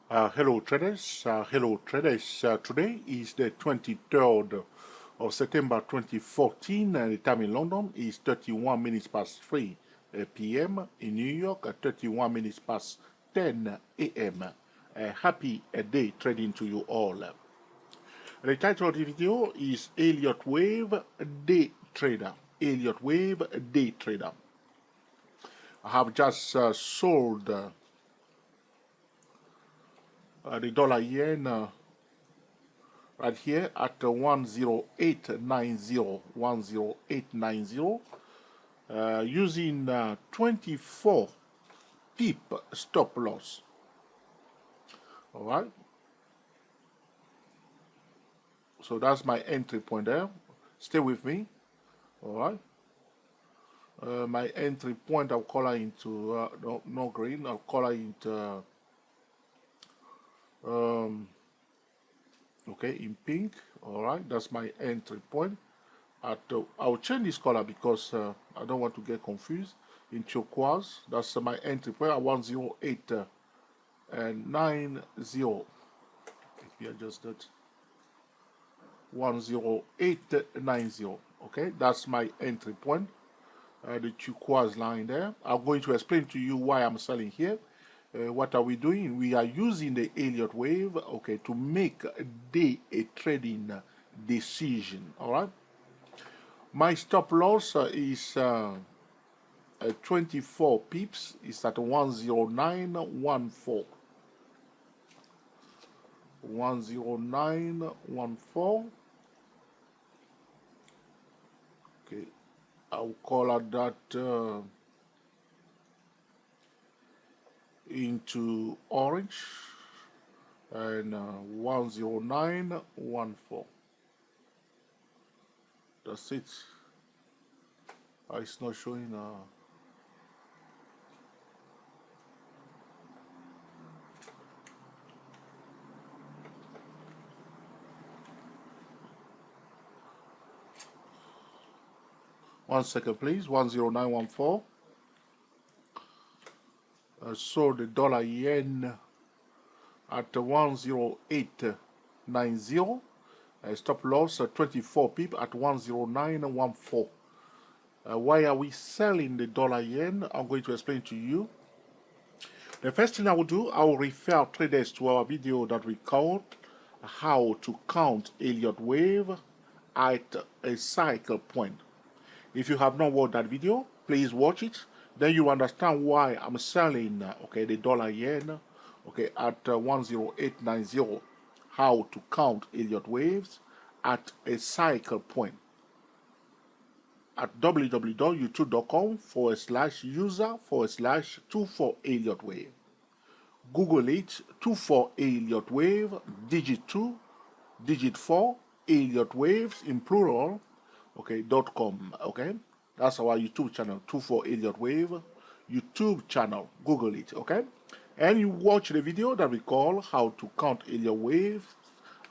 Hello traders. Today is the 23rd of September 2014 and the time in London is 31 minutes past 3 p.m. In New York 31 minutes past 10 a.m. Happy day trading to you all. The title of the video is Elliott Wave Day Trader. Elliott Wave Day Trader. I have just sold the dollar yen right here at 10890 using 24 pip stop loss. All right, so that's my entry point there. Stay with me. All right, my entry point I'll color into no green. I'll color into okay, in pink. All right, that's my entry point. I'll change this color because I don't want to get confused. In turquoise, that's my entry point at 108 and 90. Let me adjust that. 10890. Okay, that's my entry point. The turquoise line there. I'm going to explain to you why I'm selling here. What are we doing? We are using the Elliott wave, okay, to make a trading decision. All right. My stop loss is 24 pips. It's at 10914. 10914. Okay, I'll color that into orange and 10914. That's it. It's not showing. 1 second, please. 10914. So the dollar yen at 10890. Stop loss 24 pip at 10914. Why are we selling the dollar yen? I'm going to explain to you. The first thing I will do, I will refer traders to our video that we called how to count Elliott wave at a cycle point. If you have not watched that video, please watch it. Then you understand why I'm selling okay, the dollar yen okay, at 10890. How to count Elliott waves at a cycle point. At www.youtube.com/user/24 Elliott wave. Google it, 24 Elliott wave, digit 2, digit 4, Elliott waves in plural, okay, .com, okay? That's our YouTube channel, 24 Elliott wave, YouTube channel, Google it, okay? And you watch the video that we call how to count Elliott waves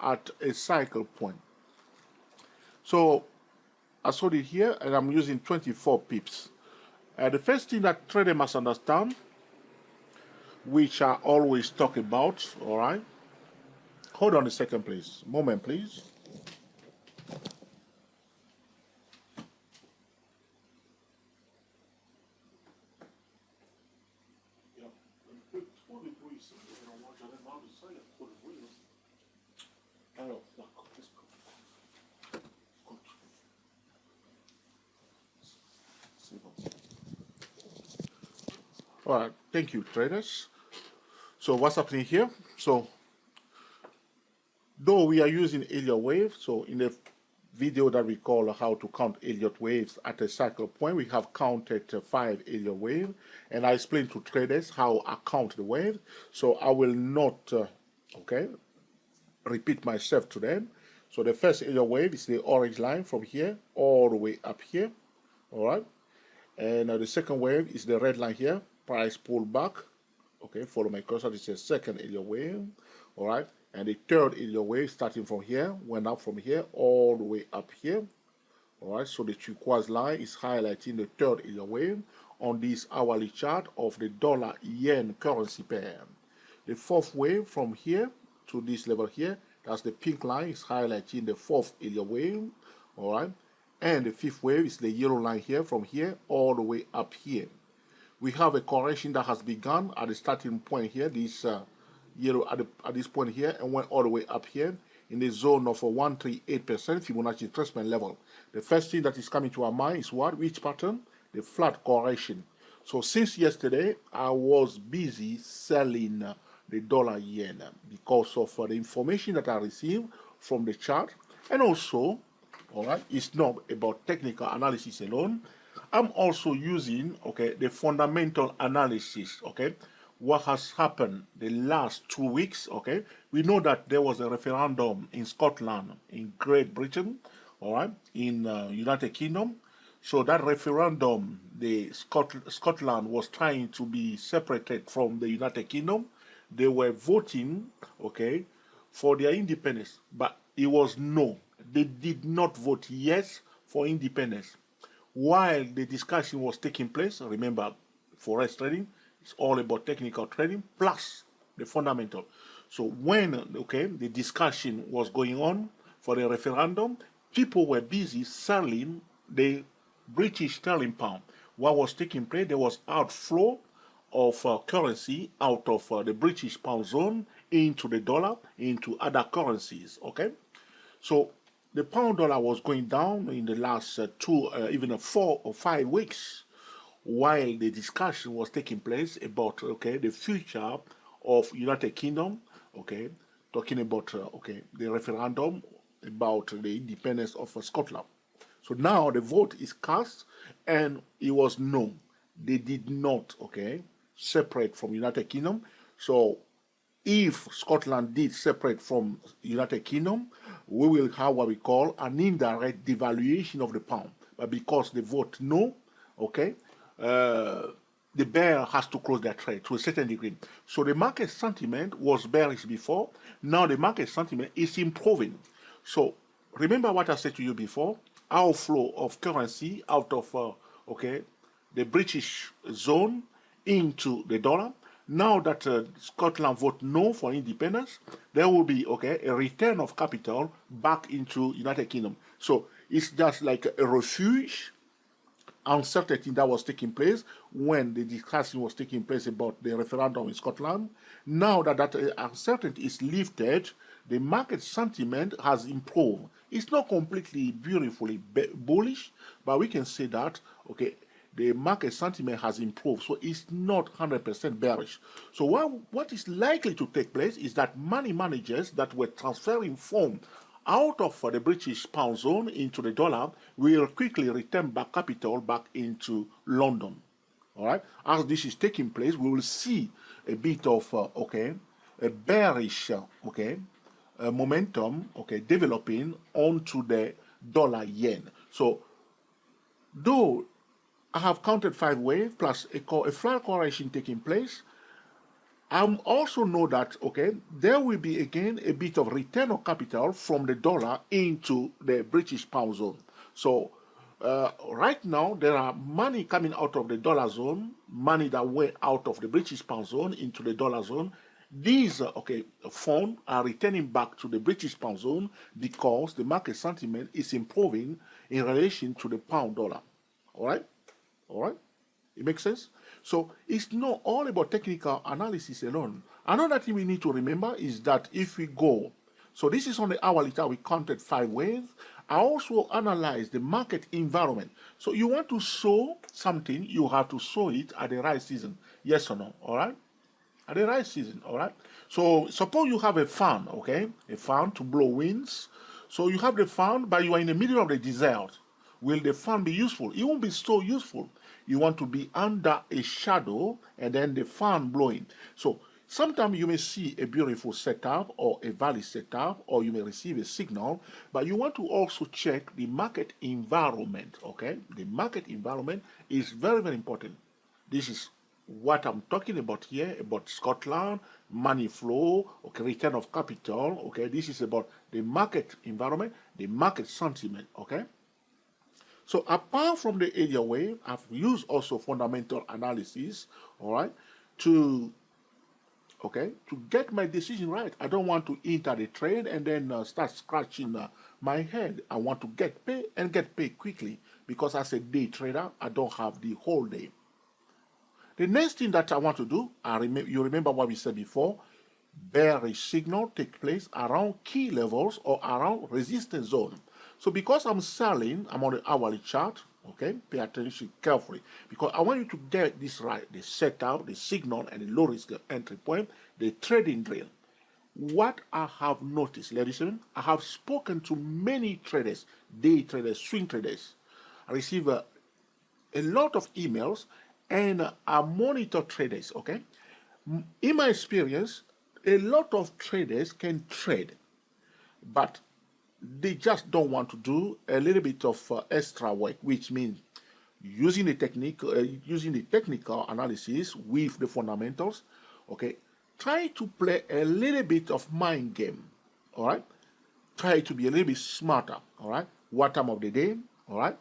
at a cycle point. So I sold it here and I'm using 24 pips. The first thing that trader must understand, which I always talk about, all right? Hold on a second, please. Moment, please. All right, thank you, traders. So what's happening here? So though we are using Elliott wave, so in the video that we call how to count Elliott waves at a cycle point, we have counted 5 Elliott waves, and I explained to traders how I count the waves. So I will not, okay, repeat myself to them. So the first Elliott wave is the orange line from here all the way up here, all right. And the second wave is the red line here, price pullback. Okay, follow my cursor. This is the second Elliott wave, all right. And the third Elliott wave starting from here, went up from here all the way up here, all right. So the turquoise line is highlighting the third Elliott wave on this hourly chart of the dollar yen currency pair. The fourth wave from here to this level here, that's the pink line, is highlighting the fourth Elliott wave, all right? And the fifth wave is the yellow line here, from here all the way up here. We have a correction that has begun at the starting point here, this yellow at this point here, and went all the way up here in the zone of a 138% Fibonacci retracement level. The first thing that is coming to our mind is what? Which pattern? The flat correction. So since yesterday, I was busy selling the dollar yen because of the information that I received from the chart, and also, all right, it's not about technical analysis alone. I'm also using, okay, the fundamental analysis, okay, what has happened the last 2 weeks, okay. We know that there was a referendum in Scotland, in Great Britain, all right, in United Kingdom. So that referendum, Scotland was trying to be separated from the United Kingdom. They were voting, okay, for their independence, but it was no. They did not vote yes for independence. While the discussion was taking place, remember, forex trading is all about technical trading plus the fundamental. So when, okay, the discussion was going on for the referendum, people were busy selling the British sterling pound. What was taking place? There was outflow of currency out of the British pound zone into the dollar, into other currencies, okay? So the pound dollar was going down in the last even 4 or 5 weeks, while the discussion was taking place about, okay, the future of United Kingdom, okay, talking about okay, the referendum about the independence of Scotland. So now the vote is cast, and it was no. They did not, okay, separate from United Kingdom. So if Scotland did separate from United Kingdom, we will have what we call an indirect devaluation of the pound. But because they vote no, okay, the bear has to close their trade to a certain degree. So the market sentiment was bearish before. Now the market sentiment is improving. So remember what I said to you before, outflow of currency out of, okay, the British zone into the dollar. Now that Scotland vote no for independence, there will be, okay, a return of capital back into United Kingdom. So it's just like a refuge uncertainty that was taking place when the discussion was taking place about the referendum in Scotland. Now that that uncertainty is lifted, the market sentiment has improved. It's not completely beautifully bullish, but we can say that, okay, the market sentiment has improved, so it's not 100% bearish. So what is likely to take place is that money managers that were transferring funds out of the British pound zone into the dollar will quickly return back capital back into London. All right. As this is taking place, we will see a bit of okay, a bearish momentum, okay, developing onto the dollar yen. So though I have counted 5 waves plus a flat correction taking place, I also know that, okay, there will be again a bit of return of capital from the dollar into the British pound zone. So right now there are money coming out of the dollar zone, money that went out of the British pound zone into the dollar zone. These okay, funds are returning back to the British pound zone because the market sentiment is improving in relation to the pound dollar. All right? All right? It makes sense? So it's not all about technical analysis alone. Another thing we need to remember is that if we go, so this is on the hourly chart, we counted 5 waves. I also analyze the market environment. So you want to sow something, you have to sow it at the right season. Yes or no? All right? At the right season, all right? So suppose you have a fan, okay? A fan to blow winds. So you have the fan, but you are in the middle of the desert. Will the fan be useful? It won't be so useful. You want to be under a shadow and then the fan blowing. So sometimes you may see a beautiful setup or a valid setup, or you may receive a signal, but you want to also check the market environment, okay? The market environment is very, very important. This is what I'm talking about here, about Scotland, money flow, okay, return of capital, okay? This is about the market environment, the market sentiment, okay? So apart from the area wave, I've used also fundamental analysis, all right, to, okay, to get my decision right. I don't want to enter the trade and then start scratching my head. I want to get paid and get paid quickly because as a day trader, I don't have the whole day. The next thing that I want to do, you remember what we said before, bearish signal take place around key levels or around resistance zone. So because I'm selling, I'm on the hourly chart, okay, pay attention carefully because I want you to get this right, the setup, the signal, and the low risk entry point, the trading drill. What I have noticed, ladies and gentlemen, I have spoken to many traders, day traders, swing traders. I receive a lot of emails and I monitor traders, okay? In my experience, a lot of traders can trade, but they just don't want to do a little bit of extra work, which means using the technical analysis with the fundamentals, okay? Try to play a little bit of mind game, all right? Try to be a little bit smarter, all right? What time of the day, all right?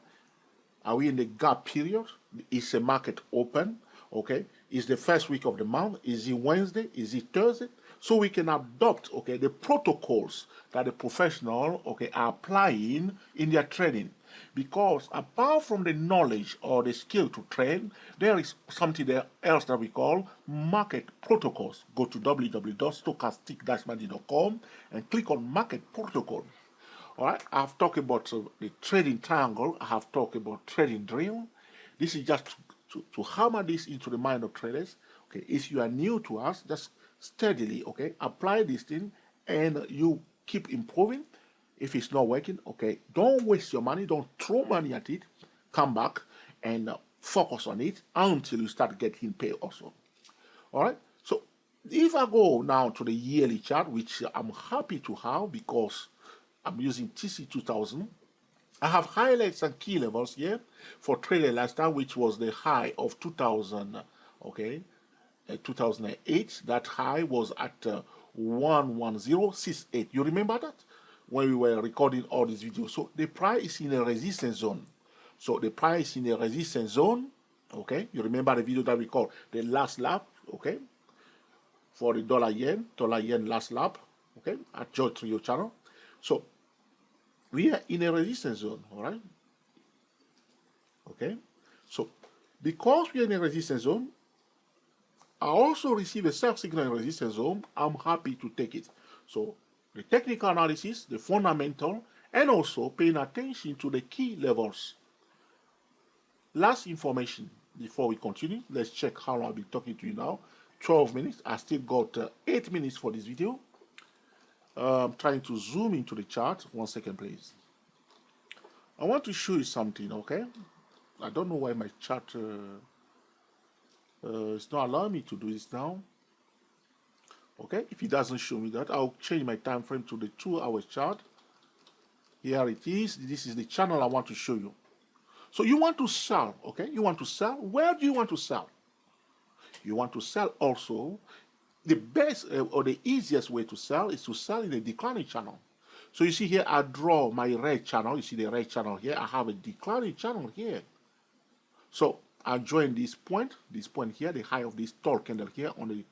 Are we in the gap period? Is the market open? Okay. Is the first week of the month? Is it Wednesday? Is it Thursday? So we can adopt, okay, the protocols that the professional, okay, are applying in their trading. Because apart from the knowledge or the skill to trade, there is something else that we call market protocols. Go to www.stochastic-magic.com and click on market protocol. All right, I've talked about the trading triangle. I have talked about trading drill. This is just to hammer this into the mind of traders. Okay, if you are new to us, just steadily, okay, apply this thing and you keep improving. If it's not working, okay, don't waste your money. Don't throw money at it. Come back and focus on it until you start getting paid also. All right, so if I go now to the yearly chart, which I'm happy to have because I'm using TC2000. I have highlights and key levels here for trader lifestyle, which was the high of 2000, okay, 2008. That high was at 11068. You remember that when we were recording all these videos? So the price is in a resistance zone. So the price in a resistance zone, okay. You remember the video that we called the last lap, okay, for the dollar yen last lap, okay, at George Trio channel. So we are in a resistance zone, all right? Okay, so because we are in a resistance zone, I also receive a sell signal in resistance zone. I'm happy to take it. So the technical analysis, the fundamental, and also paying attention to the key levels. Last information before we continue. Let's check how long I've been talking to you now. 12 minutes. I still got 8 minutes for this video. I'm trying to zoom into the chart. 1 second, please. I want to show you something, okay? I don't know why my chart is not allowing me to do this now. Okay, if it doesn't show me that, I'll change my time frame to the 2-hour chart. Here it is. This is the channel I want to show you. So you want to sell, okay? You want to sell. Where do you want to sell? You want to sell also. The best or the easiest way to sell is to sell in a declining channel. So you see here, I draw my red channel. You see the red channel here. I have a declining channel here. So I join this point here, the high of this tall candle here on the,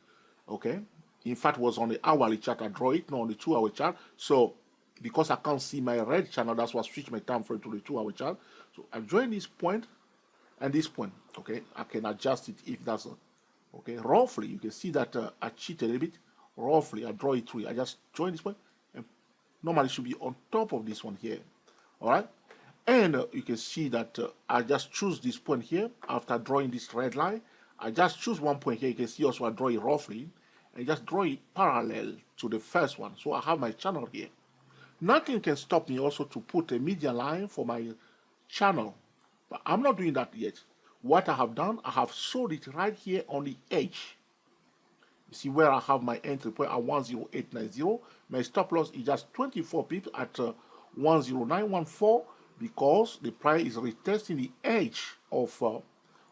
okay. In fact, was on the hourly chart. I draw it, not on the 2-hour chart. So because I can't see my red channel, that's why I switch my time frame to the 2-hour chart. So I join this point and this point, okay. I can adjust it if that's okay, roughly, you can see that I cheated a little bit. Roughly, I draw it through. I just join this one, and normally it should be on top of this one here. All right, and you can see that I just choose this point here after drawing this red line. I just choose one point here. You can see also I draw it roughly, and just draw it parallel to the first one. So I have my channel here. Nothing can stop me also to put a median line for my channel, but I'm not doing that yet. What I have done, I have sold it right here on the edge. You see where I have my entry point at 10890. My stop loss is just 24 pips at 10914 because the price is retesting the edge of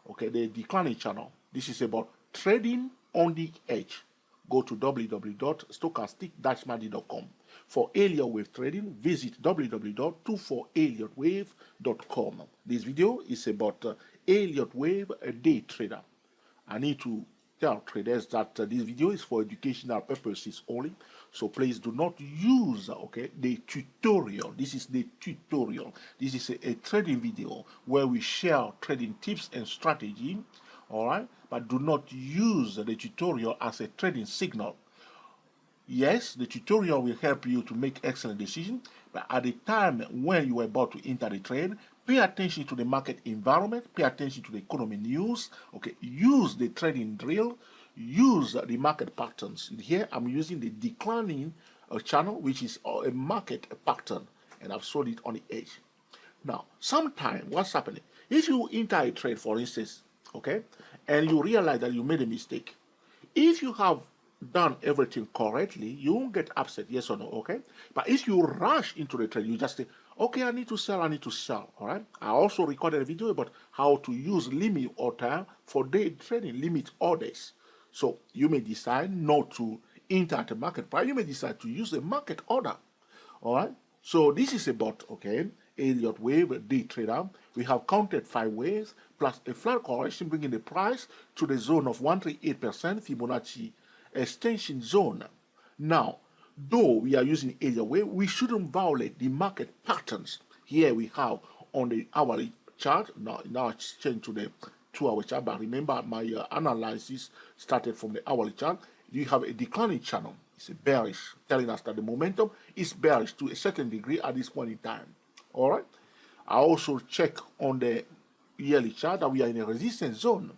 okay, the declining channel. This is about trading on the edge. Go to www.stochastic-magic.com. For Elliott wave trading, visit www.24elliottwave.com. This video is about Elliott wave, a day trader. I need to tell traders that this video is for educational purposes only. So please do not use, okay, the tutorial. This is the tutorial. This is a trading video where we share trading tips and strategy, all right? But do not use the tutorial as a trading signal. Yes, the tutorial will help you to make excellent decisions, but at the time when you are about to enter the trade, pay attention to the market environment, pay attention to the economy news, okay, use the trading drill, use the market patterns. Here I'm using the declining channel, which is a market pattern, and I've sold it on the edge. Now, sometimes what's happening, if you enter a trade, for instance, okay, and you realize that you made a mistake, if you have done everything correctly, you won't get upset, yes or no, okay? But if you rush into the trade, you just say, okay, I need to sell, all right? I also recorded a video about how to use limit order for day trading, limit orders. So you may decide not to enter at the market price, you may decide to use a market order, all right? So this is about, okay, Elliott wave day trader. We have counted 5 waves plus a flat correction bringing the price to the zone of 138% Fibonacci extension zone. Now, though we are using Elliott wave, we shouldn't violate the market patterns. Here we have on the hourly chart. Now it's changed to the 2-hour chart, but remember my analysis started from the hourly chart. You have a declining channel. It's a bearish, telling us that the momentum is bearish to a certain degree at this point in time. All right. I also check on the yearly chart that we are in a resistance zone.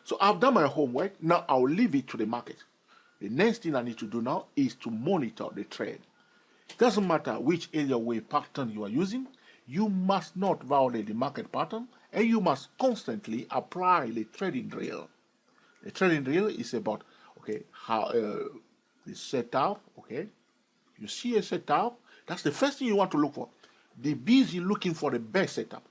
So I've done my homework. Now I'll leave it to the market. The next thing I need to do now is to monitor the trend. It doesn't matter which Elliott wave pattern you are using, you must not violate the market pattern, and you must constantly apply the trading drill. The trading drill is about, okay, how the setup, okay. You see a setup, that's the first thing you want to look for. Be busy looking for the best setup.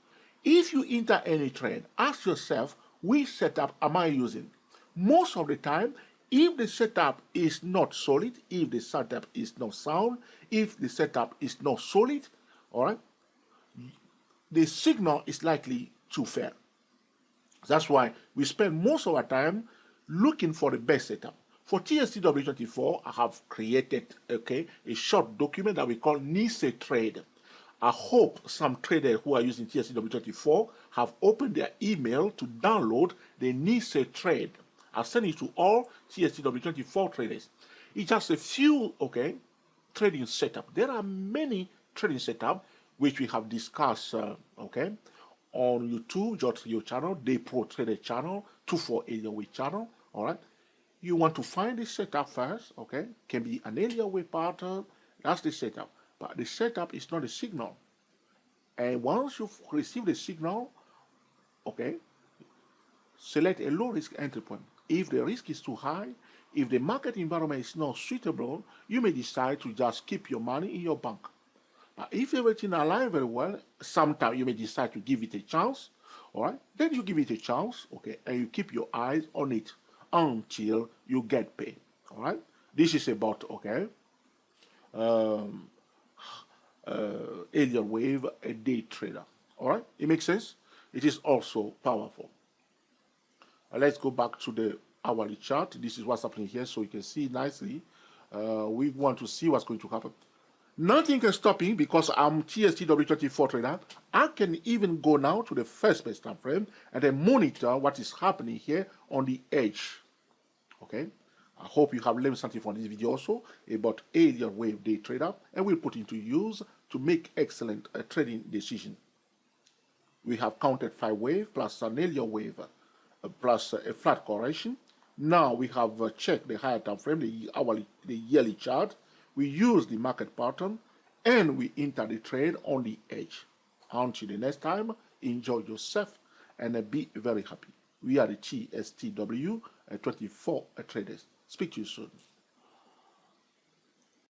If you enter any trade, ask yourself, which setup am I using? Most of the time, if the setup is not solid, if the setup is not sound, if the setup is not solid, all right, the signal is likely to fail. That's why we spend most of our time looking for the best setup. For TSTW24, I have created, okay, a short document that we call Nice Trade. I hope some traders who are using TSTW24 have opened their email to download the Nice Trade. I'll send it to all TSTW24 traders. It's just a few, okay, trading setup. There are many trading setup which we have discussed, okay, on YouTube, your channel, Day Pro Trader channel, 248 channel, all right. You want to find the setup first, okay? Can be an Elliott wave pattern, that's the setup. But the setup is not a signal. And once you receive the signal, okay, select a low risk entry point. If the risk is too high, if the market environment is not suitable, you may decide to just keep your money in your bank. But if everything aligns very well, sometimes you may decide to give it a chance, all right? Then you give it a chance, okay, and you keep your eyes on it until you get paid, all right? This is about, okay, Elliott wave, a day trader, all right? It makes sense? It is also powerful. Let's go back to the hourly chart. This is what's happening here, so you can see nicely. We want to see what's going to happen. Nothing can stop me because I'm TSTW24 trader. I can even go now to the first best time frame and then monitor what is happening here on the edge. Okay, I hope you have learned something from this video also about Elliott wave day trader, and we'll put into use to make excellent trading decision. We have counted 5 waves plus an Elliott wave plus a flat correction. Now we have checked the higher time frame, the yearly chart. We use the market pattern and we enter the trade on the edge. Until the next time, enjoy yourself and be very happy. We are the TSTW24 traders. Speak to you soon.